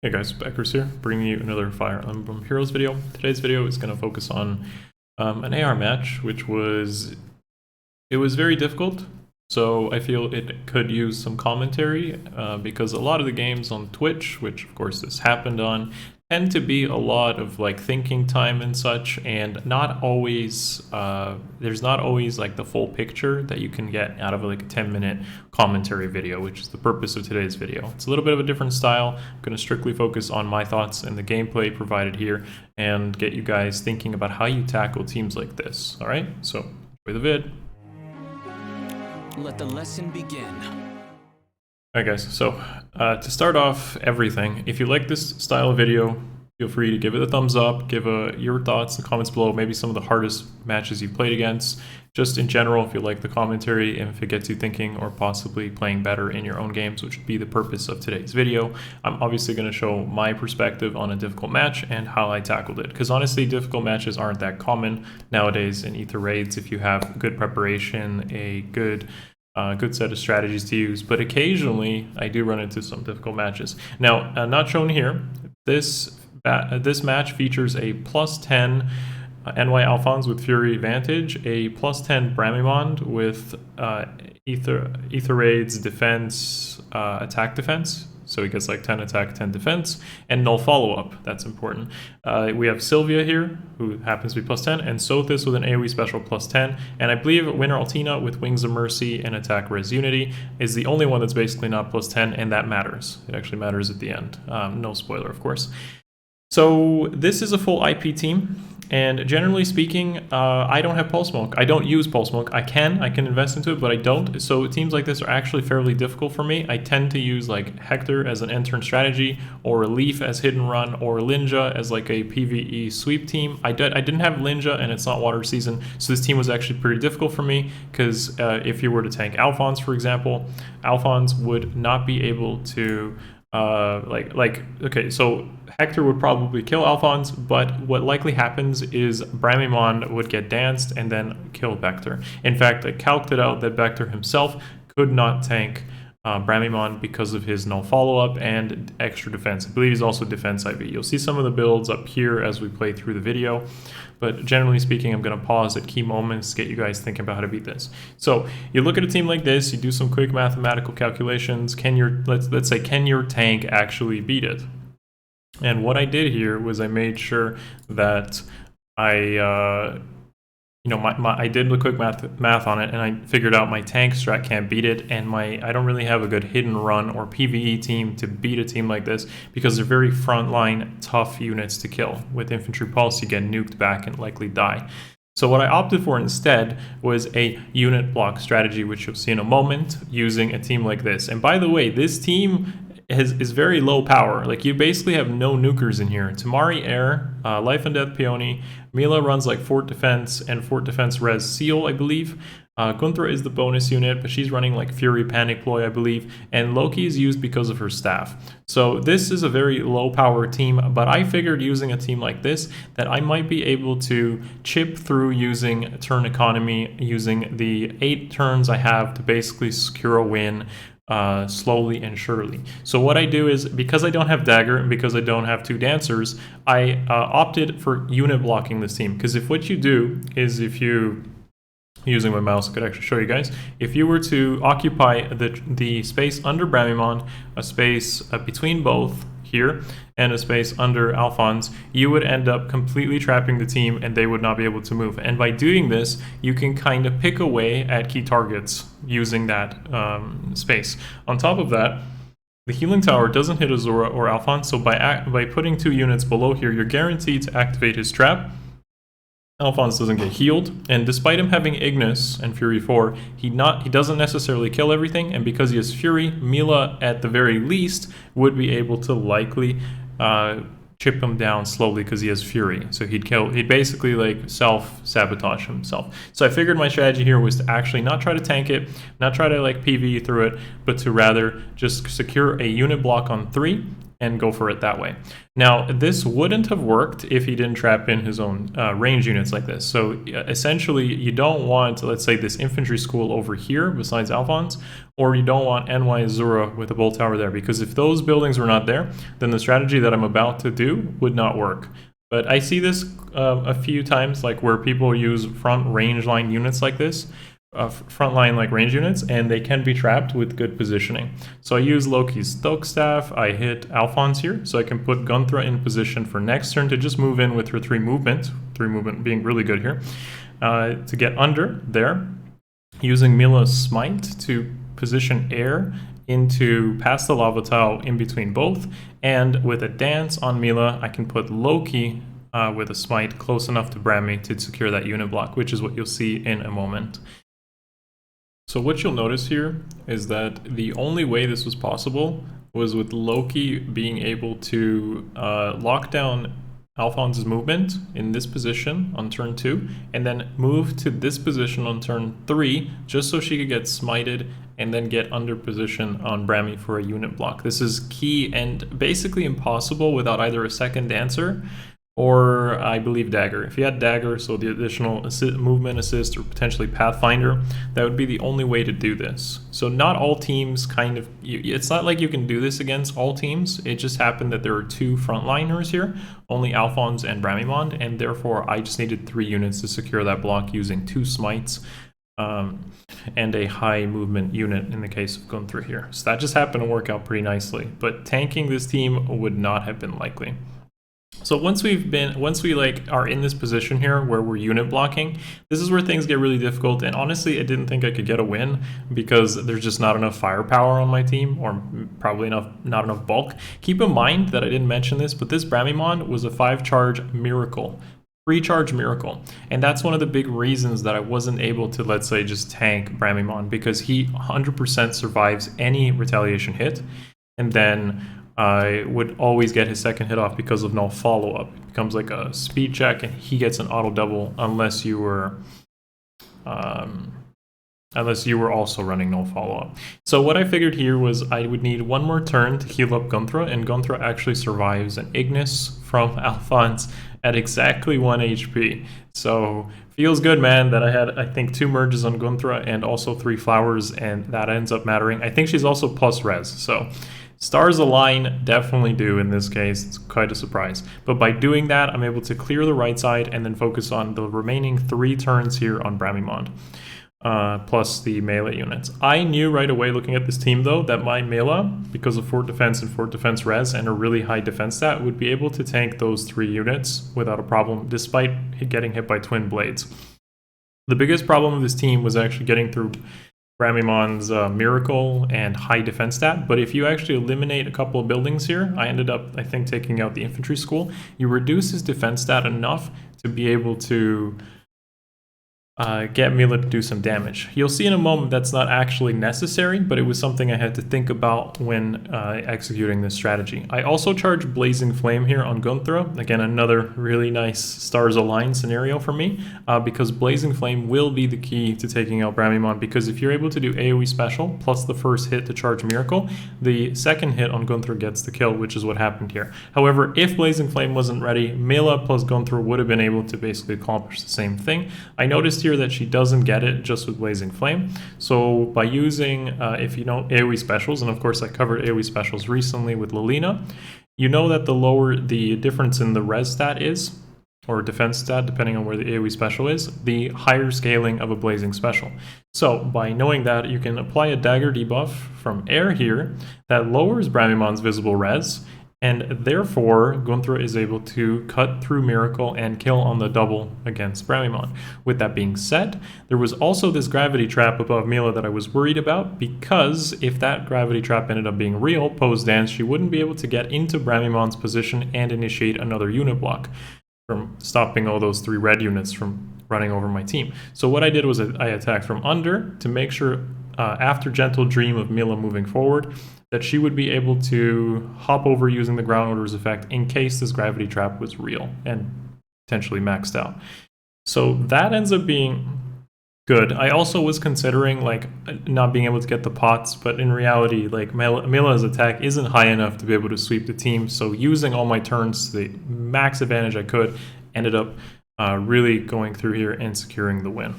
Hey guys, Akariss here, bringing you another Fire Emblem Heroes video. Today's video is going to focus on an AR match, which was very difficult. So I feel it could use some commentary because a lot of the games on Twitch, which of course this happened on, tend to be a lot of like thinking time and such, and not always there's not always like the full picture that you can get out of like a 10-minute commentary video, which is the purpose of today's video. It's a little bit of a different style. I'm going to strictly focus on my thoughts and the gameplay provided here and get you guys thinking about how you tackle teams like this. All right, so enjoy the vid. Let the lesson begin. Alright guys, so to start off everything, if you like this style of video, feel free to give it a thumbs up, give your thoughts in the comments below, maybe some of the hardest matches you've played against, just in general if you like the commentary and if it gets you thinking or possibly playing better in your own games, which would be the purpose of today's video. I'm obviously going to show my perspective on a difficult match and how I tackled it, because honestly difficult matches aren't that common nowadays in Aether raids if you have good preparation, a good set of strategies to use, but occasionally I do run into some difficult matches. Now, not shown here, this match features a +10 NY Alfonse with Fury Vantage, a +10 Brami with Aether Raid's defense, attack defense. So he gets like 10 attack, 10 defense, and null follow-up. That's important. We have Sylvia here, who happens to be +10, and Sothis with an AoE special +10. And I believe Winter Altina with Wings of Mercy and Attack Res Unity is the only one that's basically not +10, and that matters. It actually matters at the end. No spoiler, of course. So this is a full IP team, and generally speaking, I don't have Pulse Milk. I don't use Pulse Milk. I can invest into it, but I don't. So teams like this are actually fairly difficult for me. I tend to use like Hector as an end-turn strategy, or Leaf as hidden run, or Linja as like a PvE sweep team. I didn't have Linja, and it's not water season, so this team was actually pretty difficult for me, because if you were to tank Alfonse, for example, Alfonse would not be able to okay, so Hector would probably kill Alfonse, but what likely happens is Brami would get danced and then kill Vector. In fact, I calced it out that Vector himself could not tank Brami because of his no follow-up and extra defense. I believe he's also defense IV. You'll see some of the builds up here as we play through the video, but generally speaking, I'm going to pause at key moments to get you guys thinking about how to beat this. So you look at a team like this, you do some quick mathematical calculations. Let's say, can your tank actually beat it? And what I did here was I made sure that I I did the quick math on it, and I figured out my tank strat can't beat it, and I don't really have a good hidden run or PvE team to beat a team like this, because they're very frontline tough units to kill. With Infantry Pulse, you get nuked back and likely die. So what I opted for instead was a unit block strategy, which you'll see in a moment, using a team like this. And by the way, this team is very low power. Like, you basically have no nukers in here. Tamari Air, Life and Death Peony, Mila runs like Fort Defense and Fort Defense Res Seal, I believe. Gunthra is the bonus unit, but she's running like Fury Panic Ploy, I believe, and Loki is used because of her staff. So this is a very low power team, but I figured using a team like this that I might be able to chip through using turn economy, using the 8 turns I have to basically secure a win slowly and surely. So what I do is, because I don't have Dagger and because I don't have 2 Dancers, I opted for unit blocking this team. Because if what you do is, if you, using my mouse, I could actually show you guys, if you were to occupy the space under Brami, a space between both here, and a space under Alfonse, you would end up completely trapping the team and they would not be able to move. And by doing this, you can kind of pick away at key targets using that space. On top of that, the healing tower doesn't hit Azura or Alfonse, so by putting 2 units below here, you're guaranteed to activate his trap. Alfonse doesn't get healed, and despite him having Ignis and Fury 4, he doesn't necessarily kill everything, and because he has Fury, Mila at the very least would be able to likely chip him down slowly because he has Fury. So he'd basically like self-sabotage himself. So I figured my strategy here was to actually not try to tank it, not try to like PvE through it, but to rather just secure a unit block on 3, and go for it that way. Now, this wouldn't have worked if he didn't trap in his own range units like this. So essentially, you don't want, let's say, this infantry school over here besides Alfonse, or you don't want NY Azura with a bolt tower there, because if those buildings were not there, then the strategy that I'm about to do would not work. But I see this a few times, like where people use front range line units like this, frontline like range units, and they can be trapped with good positioning. So I use Loki's Stoke Staff, I hit Alfonse here, so I can put Gunthra in position for next turn to just move in with her 3 movement being really good here, to get under there, using Mila's Smite to position air into past the lava tile in between both, and with a dance on Mila, I can put Loki with a Smite close enough to Brami to secure that unit block, which is what you'll see in a moment. So what you'll notice here is that the only way this was possible was with Loki being able to lock down Alfonse's movement in this position on turn 2, and then move to this position on turn 3, just so she could get smited and then get under position on Brami for a unit block. This is key and basically impossible without either a second dancer or, I believe, dagger. If you had dagger, so the additional movement assist or potentially pathfinder, that would be the only way to do this. So not all teams kind of, it's not like you can do this against all teams. It just happened that there are 2 frontliners here, only Alfonse and Bramimond, and therefore I just needed 3 units to secure that block using 2 smites and a high movement unit in the case of going through here. So that just happened to work out pretty nicely, but tanking this team would not have been likely. So once we are in this position here where we're unit blocking, this is where things get really difficult. And honestly, I didn't think I could get a win because there's just not enough firepower on my team, or probably not enough bulk. Keep in mind that I didn't mention this, but this Bramimond was a 5-charge miracle. 3-charge miracle, and that's one of the big reasons that I wasn't able to, let's say, just tank Bramimond, because he 100% survives any retaliation hit, and then I would always get his second hit off because of no follow-up. It becomes like a speed check, and he gets an auto double unless you were also running no follow-up. So what I figured here was I would need 1 more turn to heal up Gunthra, and Gunthra actually survives an Ignis from Alfonse at exactly 1 HP. So feels good, man, that I had, I think, 2 merges on Gunthra and also 3 flowers, and that ends up mattering. I think she's also plus res, so stars align definitely do in this case. It's quite a surprise. But by doing that, I'm able to clear the right side and then focus on the remaining 3 turns here on Bramimond. Plus the melee units. I knew right away looking at this team though that my melee, because of fort defense and fort defense res and a really high defense stat, would be able to tank those 3 units without a problem despite getting hit by twin blades. The biggest problem of this team was actually getting through Bramimond's miracle and high defense stat, but if you actually eliminate a couple of buildings here, I ended up, I think, taking out the infantry school, you reduce his defense stat enough to be able to get Mila to do some damage. You'll see in a moment that's not actually necessary, but it was something I had to think about when executing this strategy. I also charged Blazing Flame here on Gunthra. Again, another really nice stars align scenario for me, because Blazing Flame will be the key to taking out Bramimond, because if you're able to do AoE special plus the first hit to charge Miracle, the second hit on Gunthra gets the kill, which is what happened here. However, if Blazing Flame wasn't ready, Mila plus Gunthra would have been able to basically accomplish the same thing. I noticed here that she doesn't get it just with Blazing Flame. So by using, if you know AoE specials, and of course I covered AoE specials recently with Lilina, you know that the lower the difference in the res stat is, or defense stat, depending on where the AoE special is, the higher scaling of a Blazing special. So by knowing that, you can apply a dagger debuff from air here that lowers Bramimond's visible res, and therefore Gunthra is able to cut through Miracle and kill on the double against Bramimond. With that being said, there was also this gravity trap above Mila that I was worried about, because if that gravity trap ended up being real post-dance, she wouldn't be able to get into Bramimond's position and initiate another unit block, from stopping all those 3 red units from running over my team. So what I did was I attacked from under to make sure, after Gentle Dream of Mila moving forward, that she would be able to hop over using the ground orders effect in case this gravity trap was real and potentially maxed out. So that ends up being good. I also was considering like not being able to get the pots, but in reality, like Mila's attack isn't high enough to be able to sweep the team. So using all my turns to the max advantage I could, ended up really going through here and securing the win.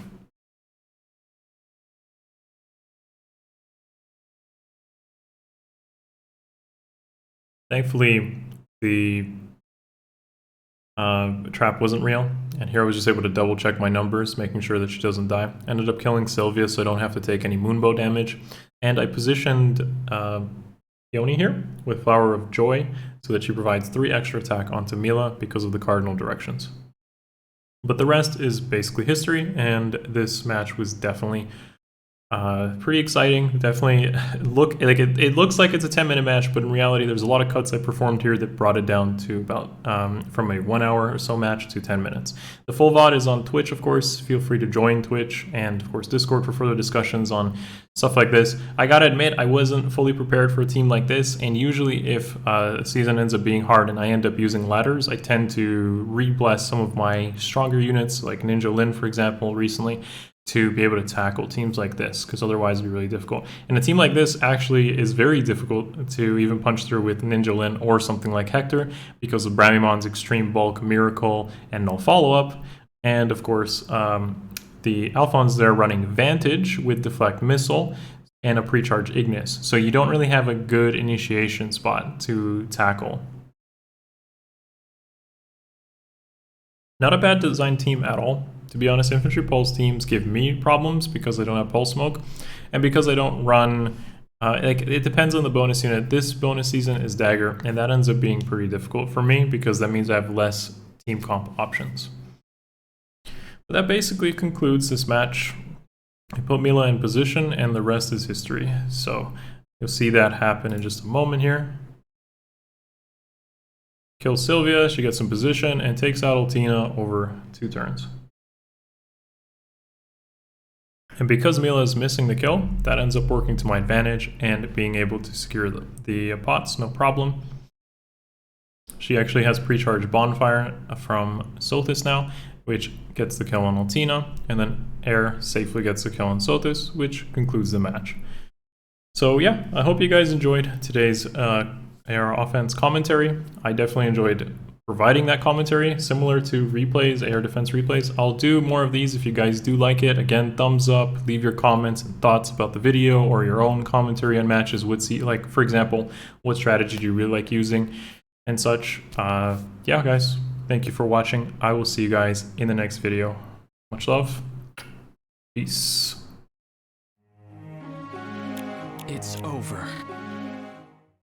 Thankfully, the trap wasn't real, and here I was just able to double check my numbers, making sure that she doesn't die. Ended up killing Sylvia so I don't have to take any moonbow damage, and I positioned Yoni here with Flower of Joy so that she provides 3 extra attack onto Mila because of the cardinal directions. But the rest is basically history, and this match was definitely pretty exciting. Definitely it looks like it's a 10-minute match, but in reality there's a lot of cuts I performed here that brought it down to about from a 1 hour or so match to 10 minutes. The full VOD is on Twitch, of course. Feel free to join Twitch, and of course Discord for further discussions on stuff like this. I gotta admit, I wasn't fully prepared for a team like this, and usually if a season ends up being hard and I end up using ladders, I tend to re-bless some of my stronger units, like Ninja Lin for example recently, to be able to tackle teams like this, because otherwise it'd be really difficult. And a team like this actually is very difficult to even punch through with Ninja Lin or something like Hector, because of Bramimon's extreme bulk, miracle, and no follow-up. And of course, the Alfonse there running Vantage with deflect missile and a pre-charge Ignis. So you don't really have a good initiation spot to tackle. Not a bad design team at all. To be honest, infantry pulse teams give me problems because I don't have pulse smoke, and because I don't run, it depends on the bonus unit. This bonus season is dagger, and that ends up being pretty difficult for me because that means I have less team comp options. But that basically concludes this match. I put Mila in position, and the rest is history. So you'll see that happen in just a moment here. Kills Sylvia, she gets in position, and takes out Altina over 2 turns. And because Mila is missing the kill, that ends up working to my advantage and being able to secure the pots, no problem. She actually has pre-charged Bonfire from Sothis now, which gets the kill on Altina, and then Air safely gets the kill on Sothis, which concludes the match. So yeah, I hope you guys enjoyed today's AR offense commentary. I definitely enjoyed providing that commentary, similar to replays, AR defense replays. I'll do more of these if you guys do like it. Again, thumbs up, leave your comments and thoughts about the video or your own commentary on matches. Like, for example, what strategy do you really like using and such. Yeah, guys, thank you for watching. I will see you guys in the next video. Much love. Peace. It's over.